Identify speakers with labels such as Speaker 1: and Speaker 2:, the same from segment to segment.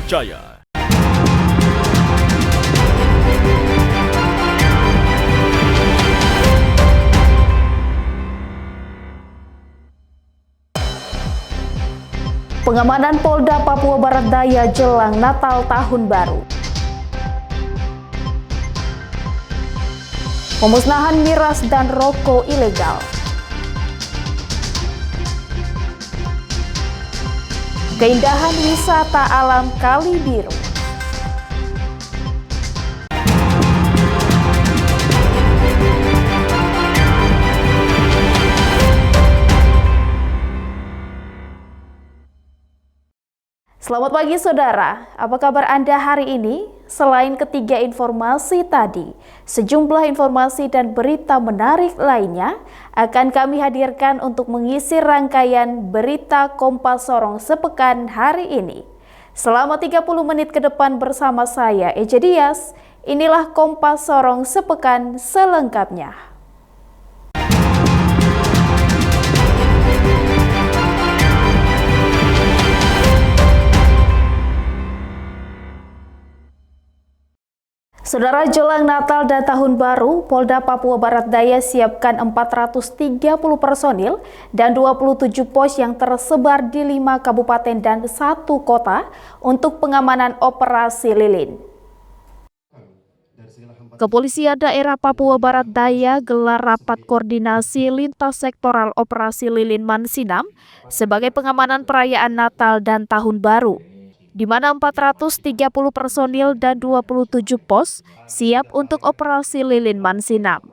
Speaker 1: terpercaya.
Speaker 2: Pengamanan Polda Papua Barat Daya jelang Natal Tahun Baru. Pemusnahan miras dan rokok ilegal. Keindahan wisata alam Kali Biru. Selamat pagi saudara, apa kabar Anda hari ini? Selain ketiga informasi tadi, sejumlah informasi dan berita menarik lainnya akan kami hadirkan untuk mengisi rangkaian berita Kompas Sorong sepekan hari ini. Selama 30 menit ke depan bersama saya, Eja Dias, inilah Kompas Sorong sepekan selengkapnya. Saudara, jelang Natal dan Tahun Baru, Polda Papua Barat Daya siapkan 430 personil dan 27 pos yang tersebar di 5 kabupaten dan 1 kota untuk pengamanan operasi lilin. Kepolisian Daerah Papua Barat Daya gelar rapat koordinasi lintas sektoral operasi lilin Mansinam sebagai pengamanan perayaan Natal dan Tahun Baru, di mana 430 personil dan 27 pos siap untuk operasi lilin Mansinam.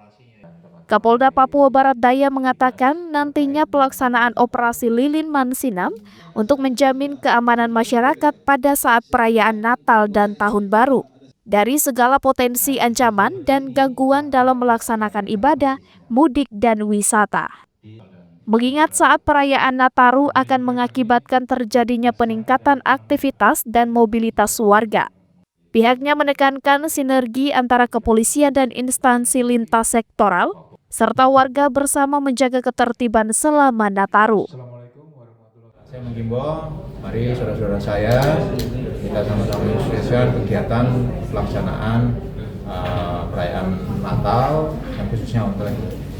Speaker 2: Kapolda Papua Barat Daya mengatakan nantinya pelaksanaan operasi lilin Mansinam untuk menjamin keamanan masyarakat pada saat perayaan Natal dan Tahun Baru dari segala potensi ancaman dan gangguan dalam melaksanakan ibadah, mudik, dan wisata. Mengingat saat perayaan Nataru akan mengakibatkan terjadinya peningkatan aktivitas dan mobilitas warga. Pihaknya menekankan sinergi antara kepolisian dan instansi lintas sektoral, serta warga bersama menjaga ketertiban selama Nataru.
Speaker 3: Saya menghimbau, mari saudara-saudara saya, kita sama-sama mensukseskan kegiatan pelaksanaan perayaan Natal, yang khususnya untuk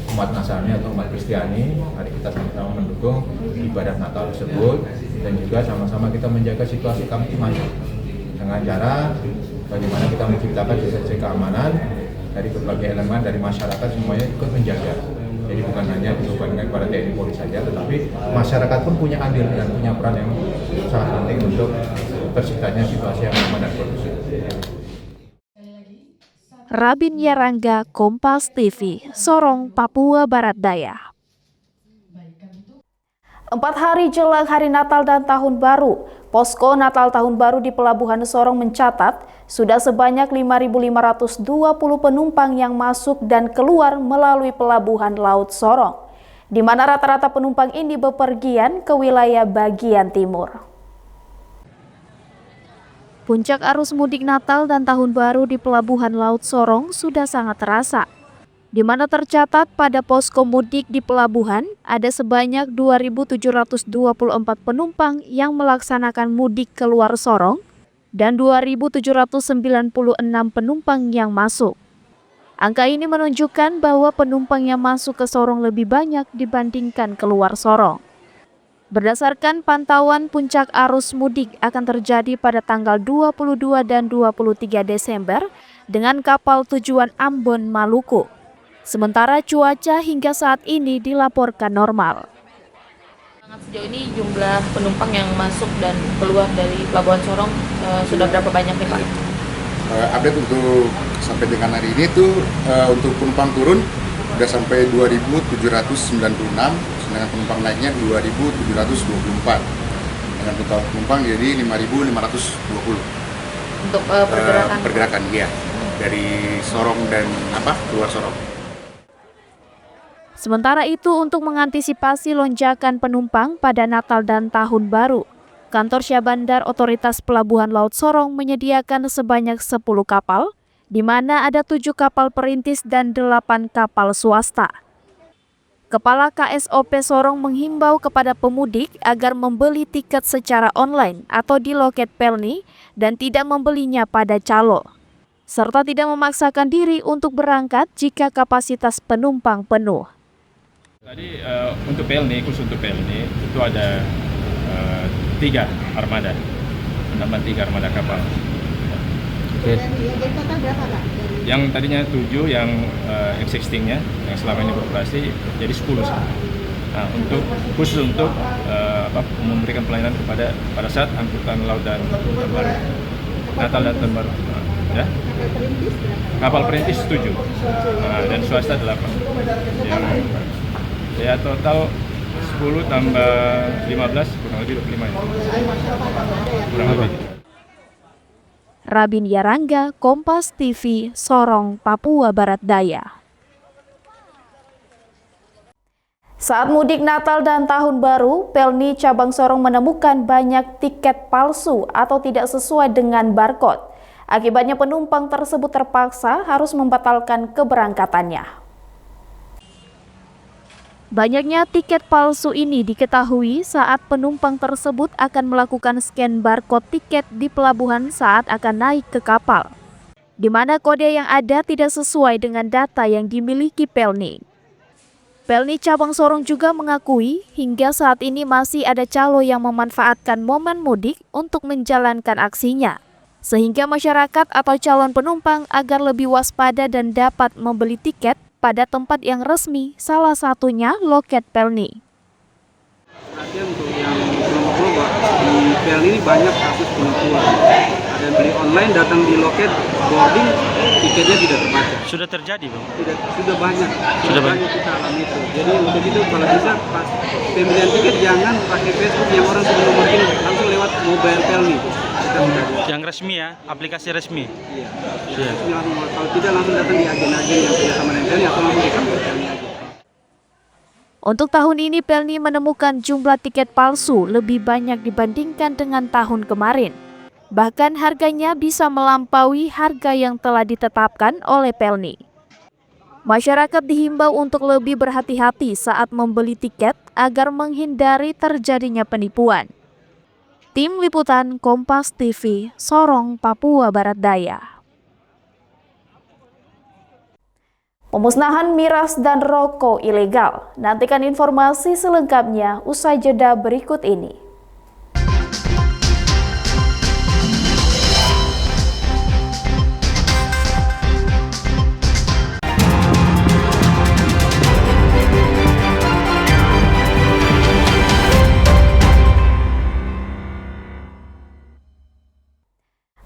Speaker 3: umat Nasrani atau umat Kristiani. Mari kita sama-sama mendukung ibadah Natal tersebut dan juga sama-sama kita menjaga situasi kamtipmas dengan cara bagaimana kita menciptakan situasi keamanan dari berbagai elemen dari masyarakat, semuanya ikut menjaga. Jadi bukan hanya dibebankan kepada TNI Polri saja, tetapi masyarakat pun punya andil dan punya peran yang sangat penting untuk terciptanya situasi yang aman dan kondusif.
Speaker 2: Rabin Yarangga, Kompas TV, Sorong, Papua Barat Daya. 4 hari jelang hari Natal dan Tahun Baru, Posko Natal Tahun Baru di Pelabuhan Sorong mencatat sudah sebanyak 5.520 penumpang yang masuk dan keluar melalui Pelabuhan Laut Sorong, di mana rata-rata penumpang ini bepergian ke wilayah bagian timur. Puncak arus mudik Natal dan Tahun Baru di Pelabuhan Laut Sorong sudah sangat terasa, di mana tercatat pada posko mudik di pelabuhan ada sebanyak 2.724 penumpang yang melaksanakan mudik keluar Sorong dan 2.796 penumpang yang masuk. Angka ini menunjukkan bahwa penumpang yang masuk ke Sorong lebih banyak dibandingkan keluar Sorong. Berdasarkan pantauan, puncak arus mudik akan terjadi pada tanggal 22 dan 23 Desember dengan kapal tujuan Ambon, Maluku. Sementara cuaca hingga saat ini dilaporkan normal.
Speaker 4: Sejauh ini jumlah penumpang yang masuk dan keluar dari Pelabuhan Sorong sudah berapa banyak nih Pak?
Speaker 5: Update untuk sampai dengan hari ini tuh untuk penumpang turun sudah sampai 2.796, dengan penumpang naiknya 2.724, dengan total penumpang jadi 5.520.
Speaker 4: Untuk
Speaker 5: pergerakan ya dari Sorong dan keluar Sorong.
Speaker 2: Sementara itu, untuk mengantisipasi lonjakan penumpang pada Natal dan Tahun Baru, Kantor Syah Bandar Otoritas Pelabuhan Laut Sorong menyediakan sebanyak 10 kapal, di mana ada 7 kapal perintis dan 8 kapal swasta. Kepala KSOP Sorong menghimbau kepada pemudik agar membeli tiket secara online atau di loket Pelni dan tidak membelinya pada calo, serta tidak memaksakan diri untuk berangkat jika kapasitas penumpang penuh.
Speaker 1: Tadi untuk Pelni, khusus untuk Pelni itu ada 3 armada, menambah 3 armada kapal.
Speaker 6: Jadi total berapa Pak?
Speaker 1: Yang tadinya 7 yang existing-nya yang selama ini beroperasi jadi 10 sekarang. Nah, khusus untuk memberikan pelayanan pada saat angkutan laut dan tahun baru, Natal dan tahun baru. Ya. Kapal perintis 7, dan swasta 8. Yang ya total 10 tambah 15 kurang lebih 25 ya. Kurang lebih.
Speaker 2: Rabin Yarangga, Kompas TV, Sorong, Papua Barat Daya. Saat mudik Natal dan Tahun Baru, Pelni Cabang Sorong menemukan banyak tiket palsu atau tidak sesuai dengan barcode. Akibatnya penumpang tersebut terpaksa harus membatalkan keberangkatannya. Banyaknya tiket palsu ini diketahui saat penumpang tersebut akan melakukan scan barcode tiket di pelabuhan saat akan naik ke kapal, di mana kode yang ada tidak sesuai dengan data yang dimiliki Pelni. Pelni Cabang Sorong juga mengakui hingga saat ini masih ada calo yang memanfaatkan momen mudik untuk menjalankan aksinya, sehingga masyarakat atau calon penumpang agar lebih waspada dan dapat membeli tiket pada tempat yang resmi, salah satunya loket Pelni.
Speaker 7: Perhatian untuk yang kelompok-kelompok di Pelni ini banyak kasus penipuan. Ada yang beli online, datang di loket boarding, tiketnya tidak terbaca.
Speaker 8: Sudah terjadi, Bang?
Speaker 7: Sudah banyak kita alami itu. Jadi untuk itu kalau bisa pas pembelian tiket jangan pakai Facebook yang orang sebelum boarding, langsung lewat mobile Pelni.
Speaker 8: Yang resmi ya, aplikasi resmi.
Speaker 7: Iya. Kalau tidak langsung datang di agen-agen yang kerja sama dengan Pelni atau langsung di kantor Pelni aja.
Speaker 2: Untuk tahun ini Pelni menemukan jumlah tiket palsu lebih banyak dibandingkan dengan tahun kemarin. Bahkan harganya bisa melampaui harga yang telah ditetapkan oleh Pelni. Masyarakat dihimbau untuk lebih berhati-hati saat membeli tiket agar menghindari terjadinya penipuan. Tim Liputan Kompas TV, Sorong, Papua Barat Daya. Pemusnahan miras dan rokok ilegal. Nantikan informasi selengkapnya usai jeda berikut ini.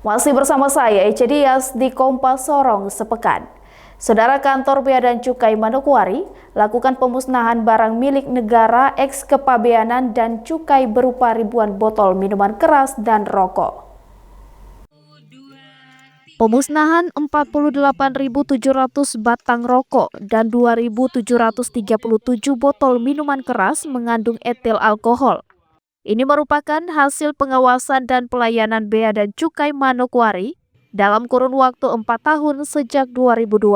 Speaker 2: Masih bersama saya, Ece Dias di Kompas Sorong Sepekan. Saudara, Kantor Bea dan Cukai Manokwari lakukan pemusnahan barang milik negara eks kepabeanan dan cukai berupa ribuan botol minuman keras dan rokok. Pemusnahan 48.700 batang rokok dan 2.737 botol minuman keras mengandung etil alkohol. Ini merupakan hasil pengawasan dan pelayanan Bea dan Cukai Manokwari dalam kurun waktu 4 tahun sejak 2021.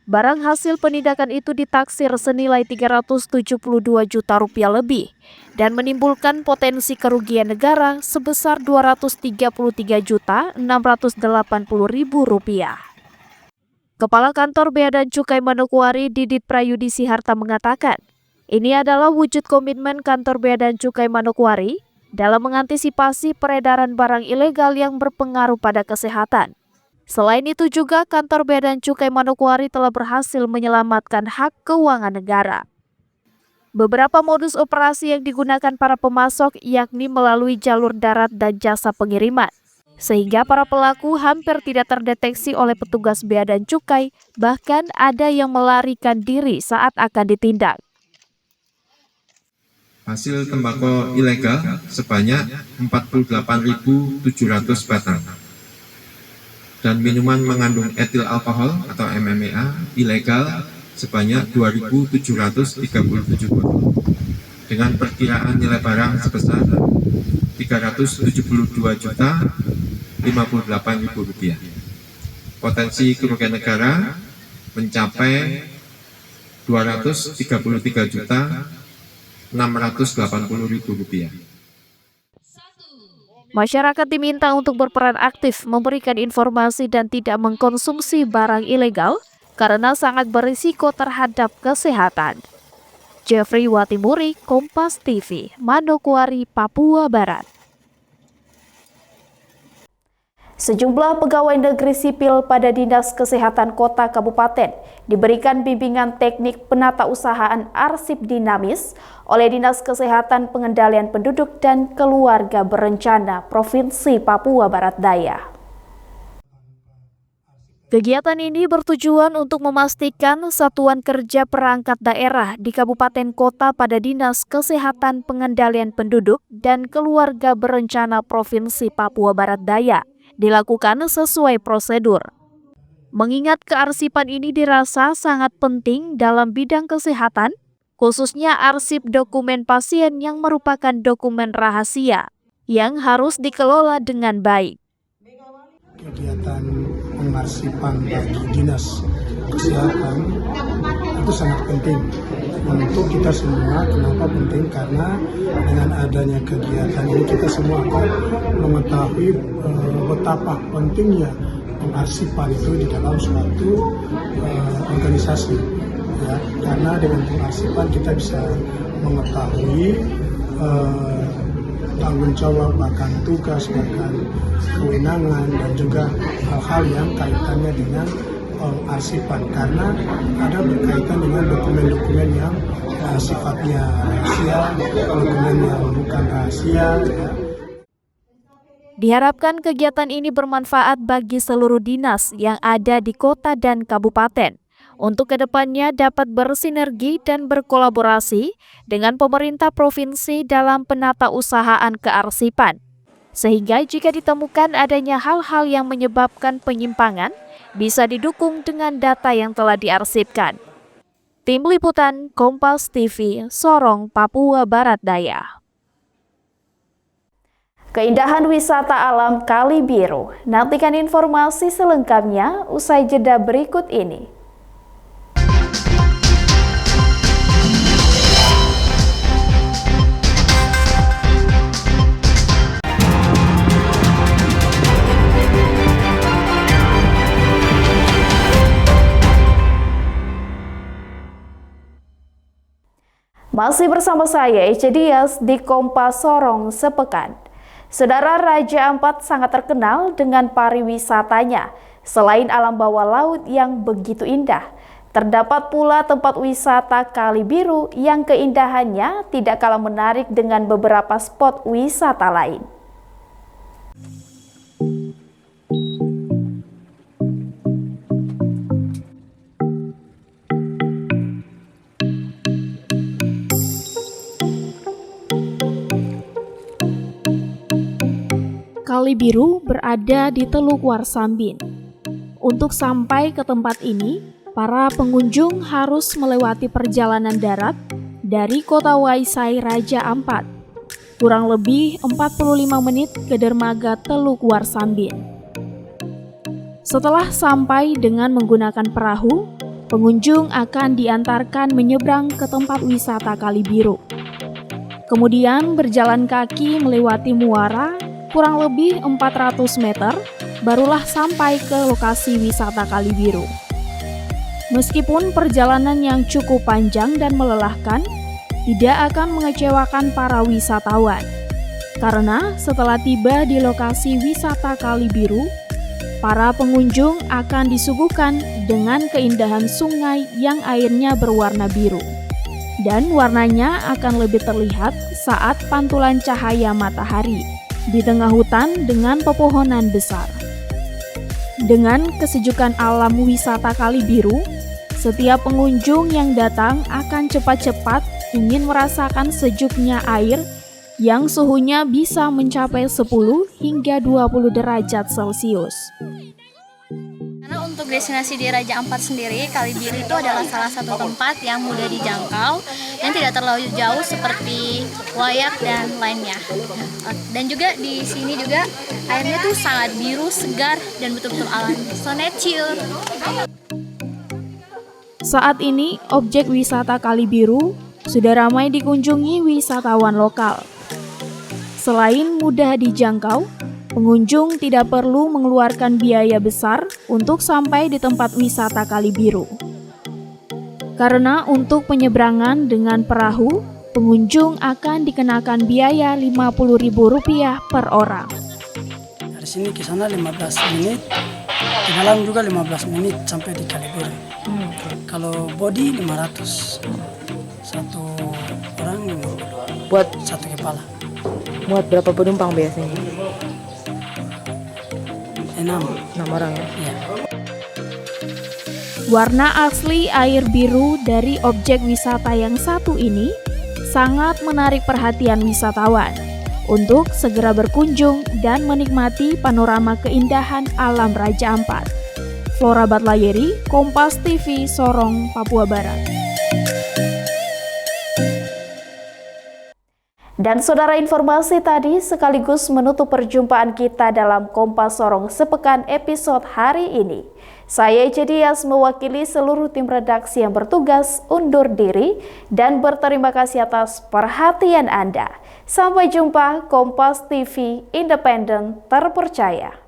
Speaker 2: Barang hasil penindakan itu ditaksir senilai 372 juta rupiah lebih dan menimbulkan potensi kerugian negara sebesar 233.680.000 rupiah. Kepala Kantor Bea dan Cukai Manokwari Didit Prayudisi Harta mengatakan, ini adalah wujud komitmen Kantor Bea dan Cukai Manokwari dalam mengantisipasi peredaran barang ilegal yang berpengaruh pada kesehatan. Selain itu juga Kantor Bea dan Cukai Manokwari telah berhasil menyelamatkan hak keuangan negara. Beberapa modus operasi yang digunakan para pemasok yakni melalui jalur darat dan jasa pengiriman, sehingga para pelaku hampir tidak terdeteksi oleh petugas Bea dan Cukai, bahkan ada yang melarikan diri saat akan ditindak.
Speaker 9: Hasil tembakau ilegal sebanyak 48.700 batang dan minuman mengandung etil alkohol atau MMA ilegal sebanyak 2.737 botol dengan perkiraan nilai barang sebesar 372.058.000 rupiah. Potensi kerugian negara mencapai Rp233.680.000.
Speaker 2: Masyarakat diminta untuk berperan aktif memberikan informasi dan tidak mengkonsumsi barang ilegal karena sangat berisiko terhadap kesehatan. Jeffrey Watimuri, Kompas TV, Manokwari, Papua Barat. Sejumlah pegawai negeri sipil pada Dinas Kesehatan Kota Kabupaten diberikan bimbingan teknik penatausahaan arsip dinamis oleh Dinas Kesehatan Pengendalian Penduduk dan Keluarga Berencana Provinsi Papua Barat Daya. Kegiatan ini bertujuan untuk memastikan satuan kerja perangkat daerah di kabupaten kota pada Dinas Kesehatan Pengendalian Penduduk dan Keluarga Berencana Provinsi Papua Barat Daya dilakukan sesuai prosedur. Mengingat kearsipan ini dirasa sangat penting dalam bidang kesehatan, khususnya arsip dokumen pasien yang merupakan dokumen rahasia yang harus dikelola dengan baik.
Speaker 6: Kegiatan pengarsipan bagi Dinas Kesehatan itu sangat penting untuk kita semua. Kenapa penting? Karena dengan adanya kegiatan ini kita semua akan mengetahui betapa pentingnya pengarsipan itu di dalam suatu organisasi. Ya, karena dengan pengarsipan kita bisa mengetahui tanggung jawab, bahkan tugas, bahkan kewenangan, dan juga hal-hal yang kaitannya dengan arsipan, karena ada berkaitan dengan dokumen-dokumen yang sifatnya rahasia, dokumen yang bukan rahasia. Ya.
Speaker 2: Diharapkan kegiatan ini bermanfaat bagi seluruh dinas yang ada di kota dan kabupaten untuk kedepannya dapat bersinergi dan berkolaborasi dengan pemerintah provinsi dalam penatausahaan kearsipan. Sehingga jika ditemukan adanya hal-hal yang menyebabkan penyimpangan, bisa didukung dengan data yang telah diarsipkan. Tim Liputan Kompas TV, Sorong, Papua Barat Daya. Keindahan wisata alam Kali Biru. Nantikan informasi selengkapnya usai jeda berikut ini. Masih bersama saya, Ece Dias di Kompas Sorong Sepekan. Saudara, Raja Ampat sangat terkenal dengan pariwisatanya. Selain alam bawah laut yang begitu indah, terdapat pula tempat wisata Kali Biru yang keindahannya tidak kalah menarik dengan beberapa spot wisata lain. Kali Biru berada di Teluk Warsambin. Untuk sampai ke tempat ini, para pengunjung harus melewati perjalanan darat dari kota Waisai Raja Ampat, kurang lebih 45 menit ke dermaga Teluk Warsambin. Setelah sampai dengan menggunakan perahu, pengunjung akan diantarkan menyeberang ke tempat wisata Kali Biru. Kemudian berjalan kaki melewati muara kurang lebih 400 meter, barulah sampai ke lokasi wisata Kali Biru. Meskipun perjalanan yang cukup panjang dan melelahkan, tidak akan mengecewakan para wisatawan. Karena setelah tiba di lokasi wisata Kali Biru, para pengunjung akan disuguhkan dengan keindahan sungai yang airnya berwarna biru. Dan warnanya akan lebih terlihat saat pantulan cahaya matahari di tengah hutan dengan pepohonan besar. Dengan kesejukan alam wisata Kali Biru, setiap pengunjung yang datang akan cepat-cepat ingin merasakan sejuknya air yang suhunya bisa mencapai 10 hingga 20 derajat Celcius.
Speaker 10: Karena untuk destinasi di Raja Ampat sendiri, Kali Biru itu adalah salah satu tempat yang mudah dijangkau dan tidak terlalu jauh seperti Wayak dan lainnya. Dan juga di sini juga airnya tuh sangat biru, segar, dan betul-betul alami. So nature.
Speaker 2: Saat ini, objek wisata Kali Biru sudah ramai dikunjungi wisatawan lokal. Selain mudah dijangkau, pengunjung tidak perlu mengeluarkan biaya besar untuk sampai di tempat wisata Kali Biru. Karena untuk penyeberangan dengan perahu, pengunjung akan dikenakan biaya Rp50.000 per orang.
Speaker 6: Dari sini ke sana 15 menit, di dalam juga 15 menit sampai di Kali Biru. Kalau body 500, satu orang 50,
Speaker 4: Buat
Speaker 6: satu kepala.
Speaker 4: muat berapa penumpang biasanya?
Speaker 6: 6
Speaker 4: orang ya?
Speaker 6: ya.
Speaker 2: Warna asli air biru dari objek wisata yang satu ini sangat menarik perhatian wisatawan untuk segera berkunjung dan menikmati panorama keindahan alam Raja Ampat. Flora Batlayeri, Kompas TV, Sorong, Papua Barat. Dan saudara, informasi tadi sekaligus menutup perjumpaan kita dalam Kompas Sorong sepekan episode hari ini. Saya Jedias mewakili seluruh tim redaksi yang bertugas undur diri dan berterima kasih atas perhatian Anda. Sampai jumpa. Kompas TV, independen, terpercaya.